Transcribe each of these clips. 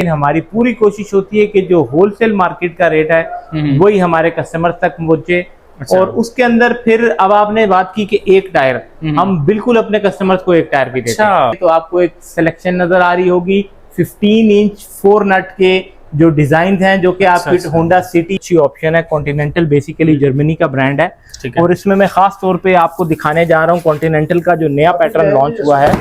लेकिन हमारी पूरी कोशिश होती है कि जो होलसेल मार्केट का रेट है वही हमारे कस्टमर तक पहुंचे। और उसके अंदर फिर अब आपने बात की कि एक टायर, हम बिल्कुल अपने कस्टमर्स को एक टायर भी देते हैं। तो आपको एक सिलेक्शन नजर आ रही होगी 15 इंच 4 नट के जो डिजाइन हैं, जो कि आपकी होंडा सिटी अच्छी ऑप्शन है। कॉन्टिनेंटल बेसिकली जर्मनी का ब्रांड है और इसमें मैं खास तौर पे आपको दिखाने जा रहा हूँ कॉन्टिनेंटल का जो नया पैटर्न लॉन्च हुआ है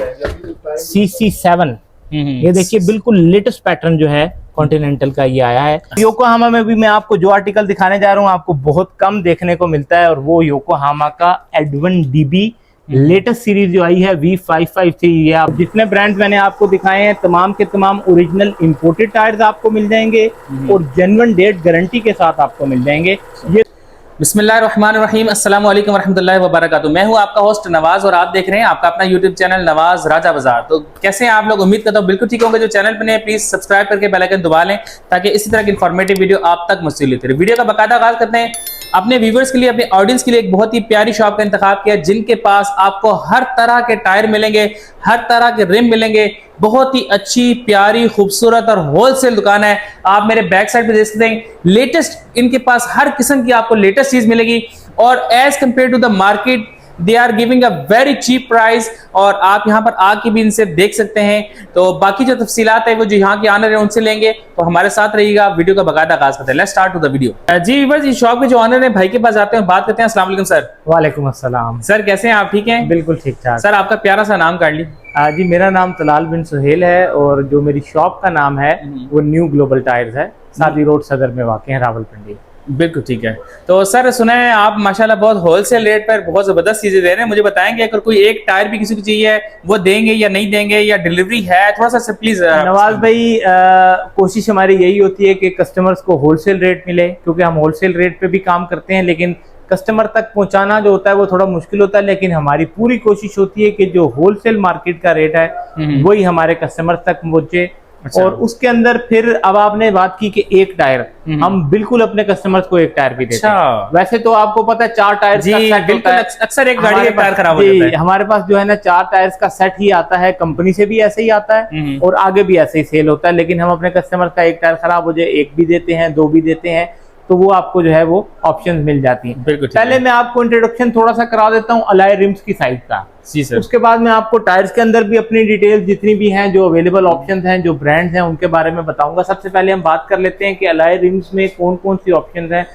CC7। ये देखिए बिल्कुल लेटेस्ट पैटर्न जो है कॉन्टिनेंटल का ये आया है। योकोहामा में भी मैं आपको जो आर्टिकल दिखाने जा रहा हूँ आपको बहुत कम देखने को मिलता है और वो योकोहामा का एडवन DB लेटेस्ट सीरीज जो आई है V553। ये आप जितने ब्रांड्स मैंने आपको दिखाए हैं तमाम के तमाम ओरिजिनल इंपोर्टेड टायर्स आपको मिल जाएंगे और जेन्युइन डेट गारंटी के साथ आपको मिल जाएंगे। ये बिस्मिल्लाहिर्रहमानिर्रहीम, अस्सलाम वालेकुम वरहमतुल्लाहि वबरकातुहू। मैं हूं आपका होस्ट नवाज और आप देख रहे हैं आपका अपना यूट्यूब चैनल नवाज राजा बाजार। तो कैसे हैं आप लोग? उम्मीद करता हूं बिल्कुल ठीक होंगे। जो चैनल पर नए प्लीज सब्सक्राइब करके बेल आइकन दबा लें ताकि इसी तरह की इंफॉर्मेटिव वीडियो आप तक मुस्सिल होती रहे। वीडियो का बाकायदा आगाज करते हैं। अपने व्यूवर्स के लिए, अपने ऑडियंस के लिए एक बहुत ही प्यारी शॉप का इंतखाब किया जिनके पास आपको हर तरह के टायर मिलेंगे, हर तरह के रिम मिलेंगे। बहुत ही अच्छी प्यारी खूबसूरत और होलसेल दुकान है। आप मेरे बैक साइड पे देख सकते हैं, लेटेस्ट इनके पास हर किस्म की आपको लेटेस्ट चीज मिलेगी और as compare to the market they are giving a very cheap price. और आप यहाँ पर आके भी इनसे देख सकते हैं। तो बाकी जो तफसीलात है वो जो यहाँ के ऑनर है उनसे लेंगे। तो हमारे साथ रहिएगा, वीडियो का बाकायदा आगाज करते हैं। Let's start to the video. जी व्यूअर्स, इस शॉप के जो ऑनर है भाई के पास आते हैं, बात करते हैं। अस्सलाम वालेकुम सर। वालेकुम अस्सलाम सर, कैसे हैं आप? ठीक हैं? बिल्कुल ठीक ठाक सर, आपका प्यारा सा नाम काट ली। जी, मेरा नाम तलाल बिन सुहेल है और जो मेरी शॉप का नाम है वो न्यू ग्लोबल टायर्स है, सादी रोड सदर में वाक़ है, रावलपिंडी। बिल्कुल ठीक है। तो सर सुना है आप माशाल्लाह बहुत होलसेल रेट पर बहुत जबरदस्त चीजें दे रहे हैं। मुझे बताएंगे अगर कोई एक टायर भी किसी को चाहिए वो देंगे या नहीं देंगे, या डिलीवरी है? थोड़ा सा प्लीज। नवाज भाई, कोशिश हमारी यही होती है कि कस्टमर्स को होलसेल रेट मिले, क्योंकि हम होलसेल रेट पे भी काम करते हैं लेकिन कस्टमर तक पहुंचाना जो होता है वो थोड़ा मुश्किल होता है। लेकिन हमारी पूरी कोशिश होती है कि जो होलसेल मार्केट का रेट है वही हमारे कस्टमर तक पहुंचे। और उसके अंदर फिर अब आपने बात की कि एक टायर, हम बिल्कुल अपने कस्टमर्स को एक टायर भी देते हैं। वैसे तो आपको पता है 4 टायर जी, बिल्कुल अक्सर एक गाड़ी का टायर खराब हो जाता है। हमारे पास जो है ना 4 टायर्स का सेट ही आता है, कंपनी से भी ऐसे ही आता है और आगे भी ऐसे ही सेल होता है। लेकिन हम अपने कस्टमर का एक टायर खराब हो जाए, एक भी देते हैं, 2 भी देते हैं, तो वो आपको जो है वो ऑप्शंस मिल जाती हैं। पहले मैं आपको इंट्रोडक्शन थोड़ा सा करा देता हूँ अलॉय रिम्स की साइड का। जी सर। उसके बाद मैं आपको टायर्स के अंदर भी अपनी डिटेल्स जितनी भी हैं, जो अवेलेबल ऑप्शंस हैं, जो ब्रांड्स हैं, उनके बारे में बताऊंगा। सबसे पहले हम बात कर लेते हैं कि अलॉय रिम्स में कौन कौन सी ऑप्शंस हैं।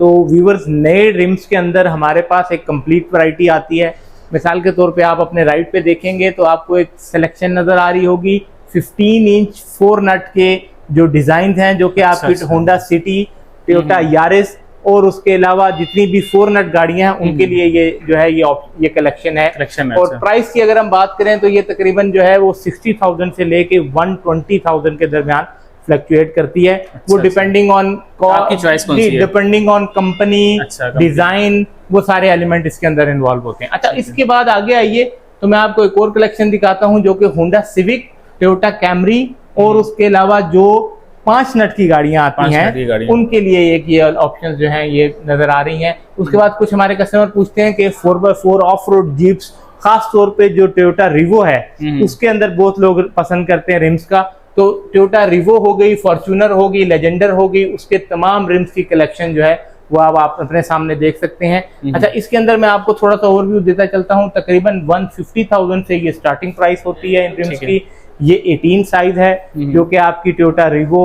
तो व्यूअर्स, नए रिम्स के अंदर हमारे पास एक कंप्लीट वैरायटी आती है। मिसाल के तौर पे आप अपने राइट पे देखेंगे तो आपको एक सिलेक्शन नजर आ रही होगी 15 इंच 4 नट के जो डिजाइन हैं, जो कि आपकी होंडा सिटी, टोयोटा यारिस और उसके अलावा जितनी भी 4 नट गाड़ियां हैं उनके लिए ये जो है ये कलेक्शन है। और प्राइस की अगर हम बात करें तो ये तकरीबन जो है वो 60,000 से लेके 120,000 के दरमियान फ्लक्चुएट करती है। वो depending on depending on company, design, वो सारे एलिमेंट इसके अंदर इन्वॉल्व होते हैं। अच्छा, इसके बाद आगे आइए तो मैं आपको एक और कलेक्शन दिखाता हूँ जो कि होंडा सिविक, टोयोटा कैमरी और उसके अलावा जो 5 नट की गाड़ियां आती हैं उनके लिए एक ये ऑप्शंस जो हैं ये नजर आ रही हैं। उसके बाद कुछ हमारे कस्टमर पूछते हैं कि 4x4 ऑफ रोड जीप्स, खास तौर पे जो टोयोटा रिवो है उसके अंदर बहुत लोग पसंद करते हैं रिम्स का। तो टोयोटा रिवो हो गई, फॉर्च्यूनर होगी, लेजेंडर होगी, उसके तमाम रिम्स की कलेक्शन जो है वो आप अपने सामने देख सकते हैं। अच्छा, इसके अंदर मैं आपको थोड़ा सा ओवरव्यू देता चलता हूँ। तकरीबन 150,000 से ये स्टार्टिंग प्राइस होती है इन रिम्स की। ये 18 साइज है जो कि आपकी टोयोटा रिवो,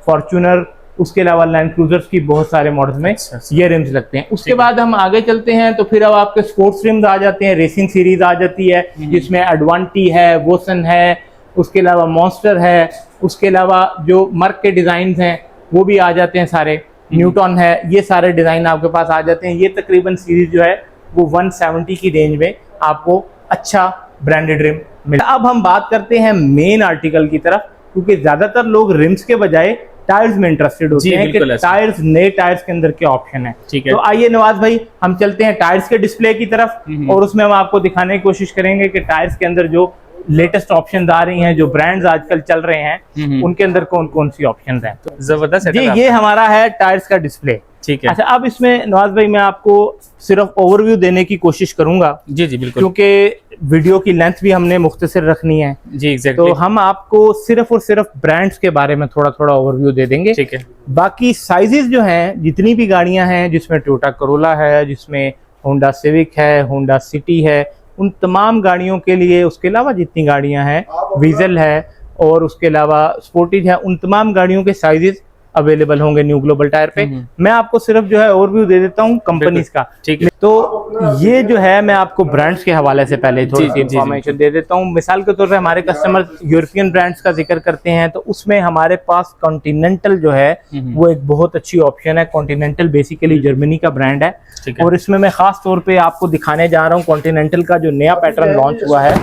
फॉर्च्यूनर, उसके अलावा लैंड क्रूजर्स की बहुत सारे मॉडल्स में ये रिम्स लगते हैं। उसके बाद हम आगे चलते हैं तो फिर अब आपके स्पोर्ट्स रिम्स आ जाते हैं, रेसिंग सीरीज आ जाती है जिसमें एडवांटी है, वोसन है, उसके अलावा मॉन्स्टर है, उसके अलावा जो मर्क के डिजाइन हैं वो भी आ जाते हैं सारे, न्यूटन है, ये सारे डिजाइन आपके पास आ जाते हैं। ये तकरीबन सीरीज जो है वो 170 की रेंज में आपको अच्छा ब्रांडेड रिम मिला। अब हम बात करते हैं मेन आर्टिकल की तरफ, क्योंकि ज्यादातर लोग रिम्स के बजाय टायर्स में इंटरेस्टेड होते हैं कि टायर्स, नए टायर्स के अंदर क्या ऑप्शन है। तो आइए नवाज भाई, हम चलते हैं टायर्स के डिस्प्ले की तरफ और उसमें हम आपको दिखाने की कोशिश करेंगे कि टायर्स के अंदर जो लेटेस्ट ऑप्शंस आ रही हैं, जो ब्रांड्स आजकल चल रहे हैं, उनके अंदर कौन कौन सी ऑप्शंस हैं। जबरदस्त जी, ये हमारा है टायर्स का डिस्प्ले। ठीक है। अच्छा, अब इसमें नवाज भाई मैं आपको सिर्फ ओवरव्यू देने की कोशिश करूंगा। जी जी बिल्कुल, क्योंकि वीडियो की लेंथ भी हमने मुख्तसर रखनी है। जी एग्जैक्टली। तो हम आपको सिर्फ और सिर्फ ब्रांड्स के बारे में थोड़ा थोड़ा ओवरव्यू दे देंगे। ठीक है। बाकी साइजेस जो हैं, जितनी भी गाड़ियां हैं, जिसमें टोयोटा करोला है, जिसमें होंडा सिविक है, होंडा सिटी है, उन तमाम गाड़ियों के लिए, उसके अलावा जितनी गाड़ियां हैं, वीजल है और उसके अलावा स्पोर्टेज है, उन तमाम गाड़ियों के साइजेस अवेलेबल होंगे न्यू ग्लोबल टायर पे। मैं आपको सिर्फ जो है ओवरव्यू दे देता हूँ कंपनीज का। ठीक है। तो ये जो है, मैं आपको ब्रांड्स के हवाले से पहले थोड़ी सी इंफॉर्मेशन दे देता हूँ। मिसाल के तौर पे हमारे कस्टमर यूरोपियन ब्रांड्स का जिक्र करते हैं, तो उसमें हमारे पास कॉन्टिनेंटल जो है वो एक बहुत अच्छी ऑप्शन है। कॉन्टिनेंटल बेसिकली जर्मनी का ब्रांड है, और इसमें मैं खास तौर पे आपको दिखाने जा रहा हूँ कॉन्टिनेंटल का जो नया पैटर्न लॉन्च हुआ है,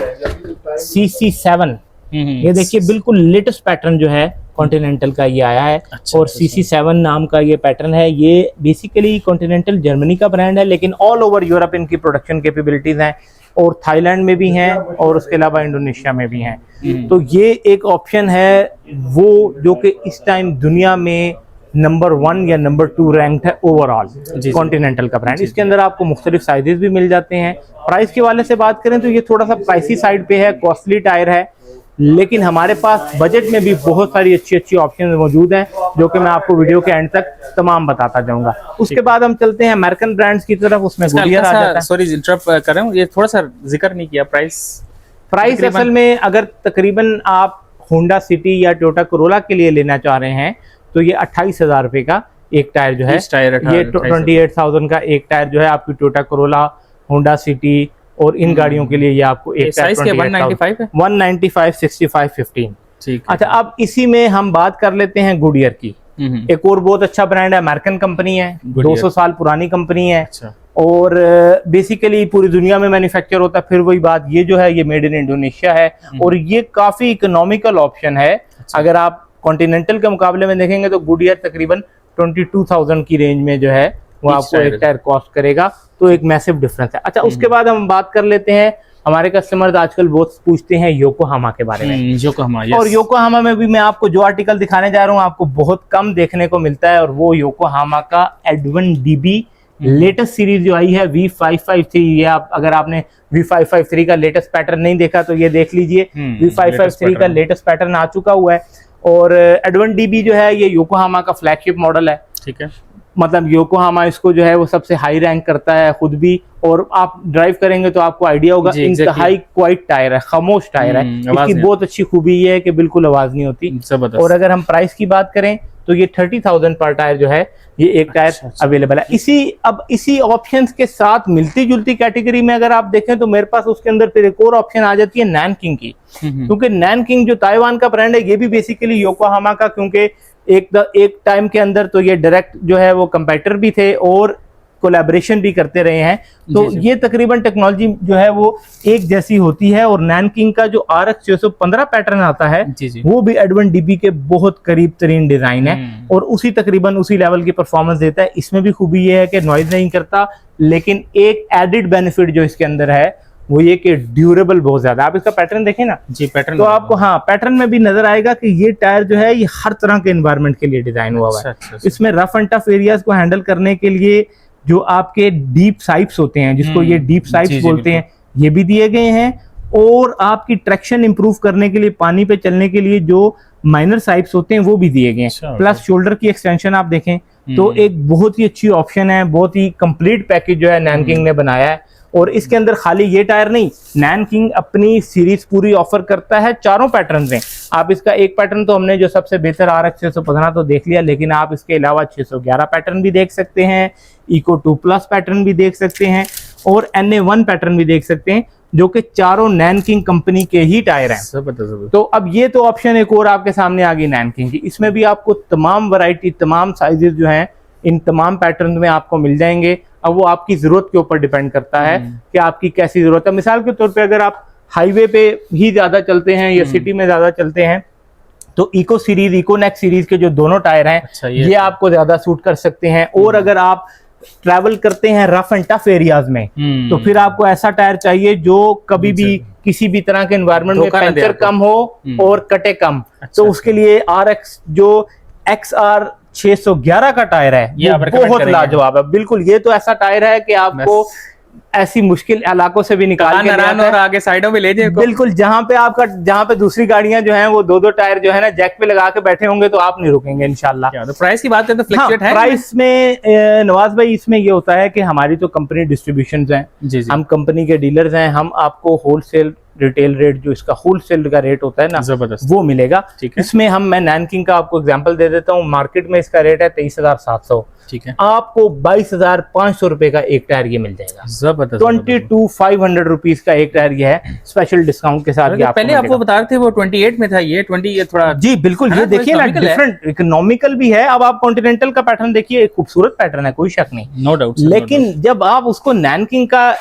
CC7। ये देखिए, बिल्कुल लेटेस्ट पैटर्न जो है कॉन्टिनेंटल का ये आया है। और CC7 नाम का ये पैटर्न है। ये बेसिकली कॉन्टिनेंटल जर्मनी का ब्रांड है, लेकिन ऑल ओवर यूरोप इनकी प्रोडक्शन कैपेबिलिटीज हैं, और थाईलैंड में भी हैं, और उसके अलावा इंडोनेशिया में भी हैं। तो ये एक ऑप्शन है वो जो कि इस टाइम दुनिया में नंबर 1 या नंबर 2 रैंक्ड है ओवरऑल कॉन्टिनेंटल का ब्रांड। इसके अंदर आपको मुख्तलिफ साइजेस भी मिल जाते हैं। प्राइस के वाले से बात करें तो ये थोड़ा सा प्राइसी साइड पे है, कॉस्टली टायर है, लेकिन हमारे पास बजट में भी बहुत सारी अच्छी अच्छी ऑप्शन मौजूद हैं, जो कि मैं आपको वीडियो के एंड तक तमाम बताता जाऊंगा। उसके बाद हम चलते हैं अमेरिकन ब्रांड्स की तरफ। उसमें गुडियर आ जाता है। सॉरी इंटरप्ट कर रहा हूं, ये थोड़ा सा जिक्र नहीं किया प्राइस असल में अगर तकरीबन आप होंडा सिटी या टोयोटा करोला के लिए लेना चाह रहे हैं, तो ये 28,000 रुपए का एक टायर जो है, ये 28,000 का एक टायर जो है आपकी टोयोटा करोला, होंडा सिटी और इन गाड़ियों के लिए ये आपको एक साइज के 195 है, 195, 65, 15। ठीक। अच्छा, अब इसी में हम बात कर लेते हैं गुडियर की। एक और बहुत अच्छा ब्रांड है, अमेरिकन कंपनी है, 200 साल पुरानी कंपनी है। अच्छा। और बेसिकली पूरी दुनिया में मैन्युफैक्चर होता है। फिर वही बात, ये जो है ये मेड इन इंडोनेशिया है, और ये काफी इकोनॉमिकल ऑप्शन है। अगर आप कॉन्टिनेंटल के मुकाबले में देखेंगे तो गुडियर तकरीबन 22,000 की रेंज में जो है वो आपको एक टायर कॉस्ट करेगा, तो एक मैसिव डिफरेंस है। अच्छा, उसके बाद हम बात कर लेते हैं, हमारे कस्टमर्स आजकल बहुत पूछते हैं योकोहामा के बारे में। योकोहामा, और योकोहामा में भी मैं आपको जो आर्टिकल दिखाने जा रहा हूँ, आपको बहुत कम देखने को मिलता है, और वो योकोहामा का एडवन DB लेटेस्ट सीरीज जो आई है V553। ये आप, अगर आपने V553 का लेटेस्ट पैटर्न नहीं देखा तो ये देख लीजिए। V553 का लेटेस्ट पैटर्न आ चुका हुआ है, और एडवन DB जो है ये योकोहामा का फ्लैगशिप मॉडल है। ठीक है। मतलब योकोहामा इसको जो है वो सबसे हाई रैंक करता है खुद भी, और आप ड्राइव करेंगे तो आपको आइडिया होगा। इंतहाई क्वाइट टायर है, खामोश टायर है। इसकी बहुत अच्छी खूबी ये है कि बिल्कुल आवाज नहीं होती। और अगर हम प्राइस की बात करें तो ये 30,000 पर टायर जो है ये एक टायर अवेलेबल है। इसी ऑप्शंस के साथ मिलती जुलती कैटेगरी में अगर आप देखें तो मेरे पास उसके अंदर फिर एक और ऑप्शन आ जाती है नैनकिंग की। क्योंकि नैनकिंग जो ताइवान का ब्रांड है, ये भी बेसिकली योकोहामा का, क्योंकि एक टाइम के अंदर तो ये डायरेक्ट जो है वो कंपेटिटर भी थे और कोलैबोरेशन भी करते रहे हैं। तो ये तकरीबन टेक्नोलॉजी जो है वो एक जैसी होती है। और नैनकिंग का जो RX 615 पैटर्न आता है वो भी एडवन DB के बहुत करीब तरीन डिजाइन है, और तकरीबन उसी लेवल की परफॉर्मेंस देता है। इसमें भी खूबी ये है कि नॉइज नहीं करता, लेकिन एक एडिड बेनिफिट जो इसके अंदर है वो ये कि ड्यूरेबल बहुत ज्यादा। आप इसका पैटर्न देखें ना जी, पैटर्न तो आपको पैटर्न में भी नजर आएगा कि ये टायर जो है ये हर तरह के एनवायरनमेंट के लिए डिजाइन हुआ हुआ है। इसमें रफ एंड टफ एरियाज को हैंडल करने के लिए जो आपके डीप साइप्स होते हैं, जिसको ये डीप साइप्स बोलते हैं, ये भी दिए गए हैं। और आपकी ट्रैक्शन इंप्रूव करने के लिए, पानी पे चलने के लिए जो माइनर साइप्स होते हैं वो भी दिए गए हैं। प्लस शोल्डर की एक्सटेंशन आप देखें तो एक बहुत ही अच्छी ऑप्शन है। बहुत ही कंप्लीट पैकेज जो है नैनकिंग ने बनाया है। और इसके अंदर खाली ये टायर नहीं, नैनकिंग अपनी सीरीज पूरी ऑफर करता है। 4 पैटर्न हैं। आप इसका एक पैटर्न तो हमने जो सबसे बेहतर RX 615 तो देख लिया, लेकिन आप इसके अलावा 611 पैटर्न भी देख सकते हैं, Eco 2+ पैटर्न भी देख सकते हैं, और NA1 पैटर्न भी देख सकते हैं, जो कि चारों नैनकिंग कंपनी के ही टायर हैं। तो अब ये तो ऑप्शन एक और आपके सामने आ गई नैनकिंग की। इसमें भी आपको तमाम वैरायटी, तमाम साइजेस जो हैं इन तमाम पैटर्न में आपको मिल जाएंगे। अब वो आपकी जरूरत के ऊपर डिपेंड करता है कि आपकी कैसी जरूरत है। मिसाल के तौर पे अगर आप हाईवे पे ही ज्यादा चलते हैं या सिटी में ज्यादा चलते हैं तो इको सीरीज, इकोनेक्स सीरीज के जो दोनों टायर हैं ये आपको ज्यादा सूट कर सकते हैं। और अगर आप ट्रैवल करते हैं रफ एंड टफ एरियाज में, तो फिर आपको ऐसा टायर चाहिए जो कभी भी किसी भी तरह के एनवायरनमेंट में पंचर कम हो और कटे कम। तो उसके लिए RX जो XR 611 का टायर है ये बहुत लाजवाब है। बिल्कुल, ये तो ऐसा टायर है कि आपको ऐसी मुश्किल इलाकों से भी निकाल के और आगे साइडों में ले जाए। बिल्कुल, जहाँ पे दूसरी गाड़ियां जो हैं वो दो टायर जो है ना जैक पे लगा के बैठे होंगे तो आप नहीं रुकेंगे इंशाल्लाह। तो प्राइस की बात करें तो फ्लक्चुएट है प्राइस में नवाज भाई, इसमें ये होता है कि हमारी तो कंपनी डिस्ट्रीब्यूशन हैं, हम कंपनी के डीलर्स हैं, हम आपको होलसेल रिटेल रेट जो इसका होलसेल का रेट होता है ना वो मिलेगा। इसमें मैं नैनकिंग का आपको एग्जांपल दे देता हूँ, मार्केट में इसका रेट है 23,700, ठीक है, आपको 22,500 रुपए का एक टायर ये मिल जाएगा। जबरदस्त, 22,500 रुपीज का एक टायर ये है, स्पेशल डिस्काउंट के साथ। पहले आपको बता रहे थे वो 28 में था, ये 20 ये थोड़ा, जी बिल्कुल, ये देखिए ना डिफरेंट इकोनॉमिकल भी है। अब आप कॉन्टिनेंटल का पैटर्न देखिए, एक खूबसूरत पैटर्न है, कोई शक नहीं, नो डाउट। लेकिन जब आप उसको नैनकिंग का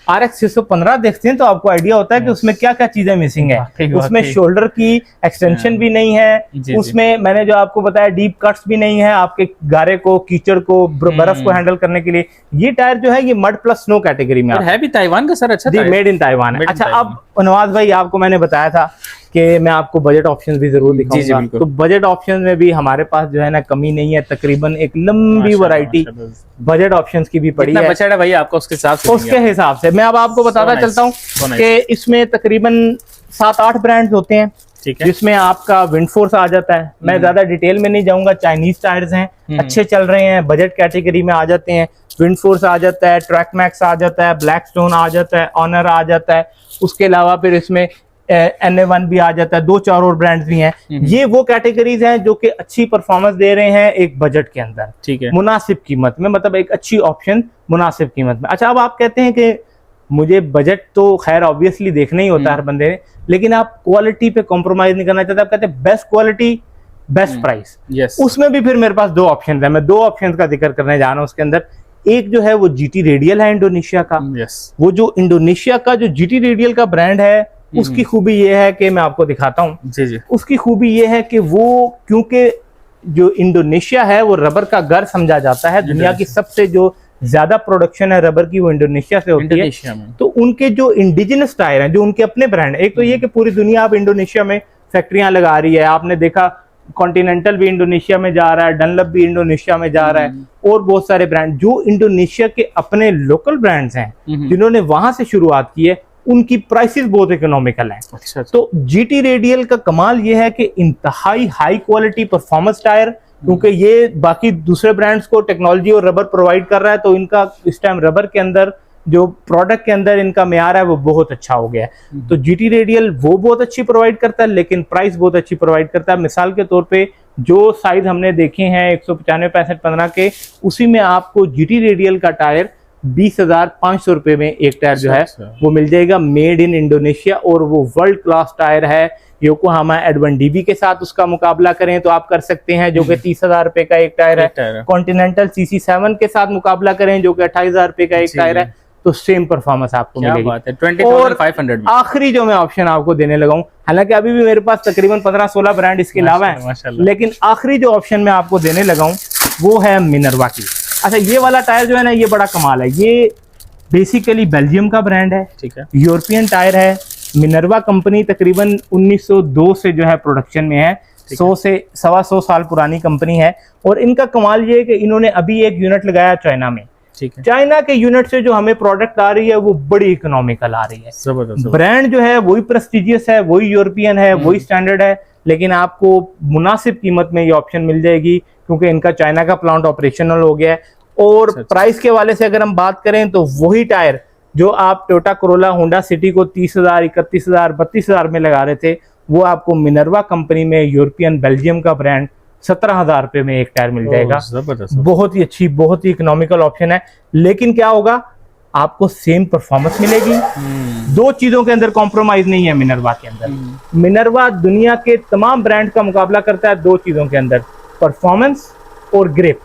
RX 615 देखते हैं तो आपको आइडिया होता है कि उसमें क्या क्या चीजें मिसिंग है। उसमें शोल्डर की एक्सटेंशन भी नहीं है, उसमें मैंने जो आपको बताया डीप कट्स भी नहीं है आपके गारे को, कीचड़ को, बर्फ को हैंडल करने के लिए। ये टायर जो है ये मड प्लस स्नो कैटेगरी में है भी ताइवान का सर, अच्छा मेड इन ताइवान है। अच्छा, अब नवाज भाई आपको मैंने बताया था कि मैं आपको बजट ऑप्शंस भी जरूर दिखाऊंगा, तो बजट ऑप्शंस में भी हमारे पास जो है ना कमी नहीं है, तकरीबन एक लंबी वैरायटी बजट ऑप्शंस की भी पड़ी है। बचा है भाई आपको उसके हिसाब से मैं अब आपको बताता चलता हूँ कि इसमें तकरीबन 7-8 ब्रांड्स होते हैं, जिसमें आपका विंडफोर्स आ जाता है। मैं ज्यादा डिटेल में नहीं जाऊंगा, चाइनीज टायर्स हैं, अच्छे चल रहे हैं, बजट कैटेगरी में आ जाते हैं। विंडफोर्स आ जाता है, ट्रैकमैक्स आ जाता है, ब्लैकस्टोन आ जाता है, ऑनर आ जाता है, उसके अलावा फिर इसमें NA1 भी आ जाता है, 2-4 और ब्रांड्स भी हैं। ये वो कैटेगरीज हैं जो कि अच्छी परफॉर्मेंस दे रहे हैं एक बजट के अंदर, ठीक है, मुनासिब कीमत में, मतलब एक अच्छी ऑप्शन मुनासिब कीमत में। अच्छा, अब आप कहते हैं कि मुझे बजट तो खैर ऑब्वियसली देखना ही होता है हर बंदे ने, लेकिन आप क्वालिटी पे कॉम्प्रोमाइज नहीं करना चाहते, आप कहते हैं बेस्ट क्वालिटी बेस्ट प्राइस। उसमें भी फिर मेरे पास 2 ऑप्शन है, मैं 2 ऑप्शन का जिक्र करने जा रहा हूँ उसके अंदर। एक जो है वो GT रेडियल है इंडोनेशिया का। वो जो इंडोनेशिया का जो GT रेडियल का ब्रांड है, उसकी खूबी ये है कि मैं आपको दिखाता हूँ। उसकी खूबी ये है कि वो, क्योंकि जो इंडोनेशिया है वो रबर का घर समझा जाता है, दुनिया की सबसे जो ज्यादा प्रोडक्शन है रबर की वो इंडोनेशिया से होती है। तो उनके जो इंडिजिनस टायर हैं, जो उनके अपने ब्रांड, एक तो ये कि पूरी दुनिया अब इंडोनेशिया में फैक्ट्रियां लगा रही है। आपने देखा कॉन्टिनेंटल भी इंडोनेशिया में जा रहा है, डनलप भी इंडोनेशिया में जा रहा है, और बहुत सारे ब्रांड जो इंडोनेशिया के अपने लोकल ब्रांड्स हैं जिन्होंने वहां से शुरुआत की है, उनकी प्राइसेस बहुत इकोनॉमिकल हैं। अच्छा। तो GT रेडियल का कमाल ये है कि इंतहाई हाई क्वालिटी परफॉर्मेंस टायर, क्योंकि ये बाकी दूसरे ब्रांड्स को टेक्नोलॉजी और रबर प्रोवाइड कर रहा है, तो इनका इस टाइम रबर के अंदर जो प्रोडक्ट के अंदर इनका मेयार है वो बहुत अच्छा हो गया है। तो GT रेडियल वो बहुत अच्छी प्रोवाइड करता है, लेकिन प्राइस बहुत अच्छी प्रोवाइड करता है। मिसाल के तौर पे जो साइज हमने देखे हैं 195, 65, 15 के, उसी में आपको GT रेडियल का टायर 20,500 रुपए में एक टायर जो है वो मिल जाएगा, मेड इन इंडोनेशिया, और वो वर्ल्ड क्लास टायर है। योकोहामा Ad1DB के साथ उसका मुकाबला करें तो आप कर सकते हैं, जो कि 30,000 रुपए का एक टायर है। कॉन्टिनेंटल CC7 के साथ मुकाबला करें जो कि 28,000 रुपए का एक टायर है, तो सेम परफॉर्मेंस आपको मिलेगी। और आखिरी जो मैं ऑप्शन आपको देने लगा हूं, हालांकि अभी भी मेरे पास तकरीबन 15-16 ब्रांड इसके अलावा है, लेकिन आखिरी जो ऑप्शन मैं आपको देने लगा हूं वो है मिनर्वा की। अच्छा, ये वाला टायर जो है ना ये बड़ा कमाल है। ये बेसिकली बेल्जियम का ब्रांड है, ठीक है, यूरोपियन टायर है। मिनर्वा कंपनी तकरीबन 1902 से जो है प्रोडक्शन में है, 100 से 125 साल पुरानी कंपनी है। और इनका कमाल ये है कि इन्होंने अभी एक यूनिट लगाया चाइना में, ठीक है, चाइना के यूनिट से जो हमें प्रोडक्ट आ रही है वो बड़ी इकोनॉमिकल आ रही है। ब्रांड जो है वही प्रेस्टिजियस है, वही यूरोपियन है, वही स्टैंडर्ड है, लेकिन आपको मुनासिब कीमत में ये ऑप्शन मिल जाएगी, क्योंकि इनका चाइना का प्लांट ऑपरेशनल हो गया है। और प्राइस के वाले से अगर हम बात करें तो वही टायर जो आप टोयोटा कोरोला होंडा सिटी को 30,000, 31,000, 32,000 में लगा रहे थे, वो आपको मिनर्वा कंपनी में यूरोपियन बेल्जियम का ब्रांड 17,000 रुपए में एक टायर मिल जाएगा। बहुत ही अच्छी, बहुत ही इकोनॉमिकल ऑप्शन है। लेकिन क्या होगा, आपको सेम परफॉर्मेंस मिलेगी। 2 चीजों के अंदर कॉम्प्रोमाइज नहीं है मिनर्वा के अंदर। मिनर्वा दुनिया के तमाम ब्रांड का मुकाबला करता है 2 चीजों के अंदर, परफॉर्मेंस और ग्रिप।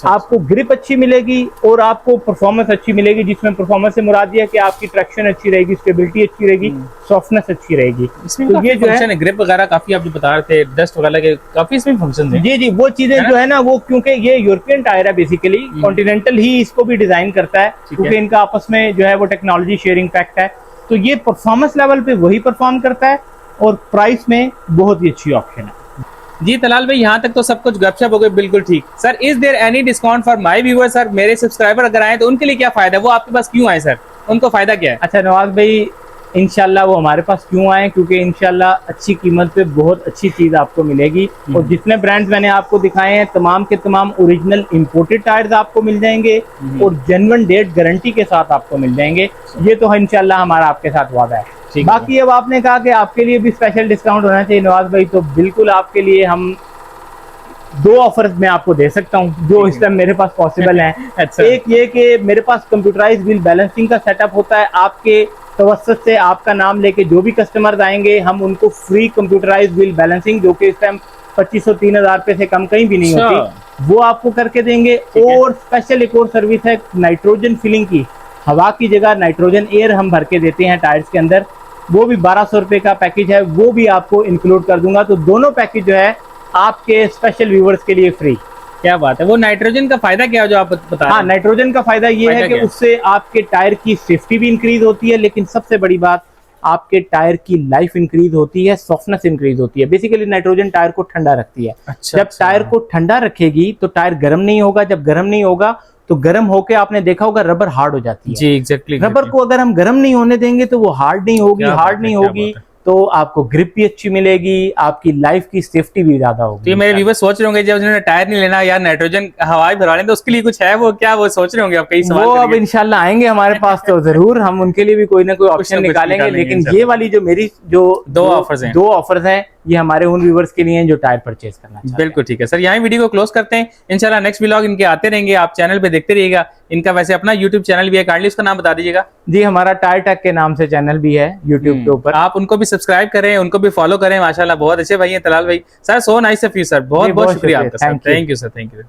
आपको ग्रिप अच्छी मिलेगी और आपको परफॉर्मेंस अच्छी मिलेगी, जिसमें परफॉर्मेंस से मुराद ये है कि आपकी ट्रैक्शन अच्छी रहेगी, स्टेबिलिटी अच्छी रहेगी, सॉफ्टनेस अच्छी रहेगी। तो ये जो है ग्रिप वगैरह काफी आप जो बता रहे थे, डस्ट वगैरह के काफी इसमें फंक्शंस हैं। जी, वो चीजें जो है ना, वो क्योंकि ये यूरोपियन टायर है बेसिकली, कॉन्टिनेंटल ही इसको भी डिजाइन करता है, क्योंकि इनका आपस में जो है वो टेक्नोलॉजी शेयरिंग फैक्ट है। तो ये परफॉर्मेंस लेवल पे वही परफॉर्म करता है और प्राइस में बहुत ही अच्छी ऑप्शन है। जी तलाल भाई, यहाँ तक तो सब कुछ गपशप हो गई, बिल्कुल ठीक। Sir, is there any discount for my viewers? Sir, मेरे सब्सक्राइबर अगर आए तो उनके लिए क्या फायदा है, वो आपके पास क्यों आए सर, उनको फायदा क्या है? अच्छा नवाज भाई, इंशाल्लाह वो हमारे पास क्यों आए, क्योंकि इंशाल्लाह अच्छी कीमत पे बहुत अच्छी चीज आपको मिलेगी। और जितने ब्रांड्स मैंने आपको दिखाए हैं, तमाम के तमाम ओरिजिनल इंपोर्टेड टायर्स आपको मिल जाएंगे और जेन्युइन डेट गारंटी के साथ आपको मिल जाएंगे। ये तो इंशाल्लाह हमारा आपके साथ वादा है। बाकी अब आपने कहा कि आपके लिए भी स्पेशल डिस्काउंट होना चाहिए नवाज भाई, तो बिल्कुल आपके लिए हम 2 ऑफर्स मैं आपको दे सकता हूं जो इस टाइम मेरे पास पॉसिबल हैं। अच्छा। एक ये कि मेरे पास कंप्यूटराइज्ड व्हील बैलेंसिंग का सेटअप होता है। आपके तवस्सुत से आपका नाम लेके जो भी कस्टमर्स आएंगे, हम उनको फ्री कंप्यूटराइज्ड व्हील बैलेंसिंग, जो कि इस टाइम 2500-3000 रुपए से कम कहीं भी नहीं होती, वो आपको करके देंगे। और स्पेशल एक और सर्विस है नाइट्रोजन फिलिंग की, हवा की जगह नाइट्रोजन एयर हम भर के देते हैं टायर्स के अंदर, वो भी 1200 रुपए का पैकेज है, वो भी आपको इंक्लूड कर दूंगा। तो दोनों पैकेज जो है आपके स्पेशल व्यूवर्स के लिए फ्री। क्या बात है। वो नाइट्रोजन का फायदा क्या है जो आप बता रहे हैं? हाँ, नाइट्रोजन का फायदा ये है कि उससे आपके टायर की सेफ्टी भी इंक्रीज होती है, लेकिन सबसे बड़ी बात, आपके टायर की लाइफ इंक्रीज होती है, सॉफ्टनेस इंक्रीज होती है। बेसिकली नाइट्रोजन टायर को ठंडा रखती है। अच्छा, जब टायर को ठंडा रखेगी तो टायर गर्म नहीं होगा, जब गर्म नहीं होगा तो गर्म होके आपने देखा होगा रबर हार्ड हो जाती है। जी एग्जैक्टली। रबर को अगर हम गर्म नहीं होने देंगे तो वो हार्ड नहीं होगी, हार्ड नहीं होगी तो आपको ग्रिप भी अच्छी मिलेगी, आपकी लाइफ की सेफ्टी भी ज्यादा होगी। तो ये मेरे व्यूअर्स सोच रहे होंगे जब उन्होंने टायर नहीं लेना यार, नाइट्रोजन हवा भरवा लें, तो उसके लिए कुछ है वो, क्या वो सोच रहे होंगे आप कई सवाल? वो अब इंशाल्लाह आएंगे हमारे पास तो जरूर हम उनके लिए भी कोई ना कोई ऑप्शन निकालेंगे। लेकिन ये वाली जो मेरी जो 2 ऑफर्स हैं, ये हमारे उन व्यूवर्स के लिए हैं जो टायर परचेज करना चाहते हैं। बिल्कुल ठीक है सर, यहाँ वीडियो को क्लोज करते हैं। इंशाल्लाह नेक्स्ट व्लॉग इनके आते रहेंगे, आप चैनल पे देखते रहिएगा। इनका वैसे अपना यूट्यूब चैनल भी है, काइंडली उसका नाम बता दीजिएगा। जी, हमारा टायर टेक के नाम से चैनल भी है यूट्यूब के ऊपर, आप उनको भी सब्सक्राइब करें, उनको भी फॉलो करें। माशाल्लाह बहुत अच्छे भाई हैं तलाल भाई। Sir so nice of you sir, बहुत बहुत शुक्रिया आपका sir, thank you sir, thank you.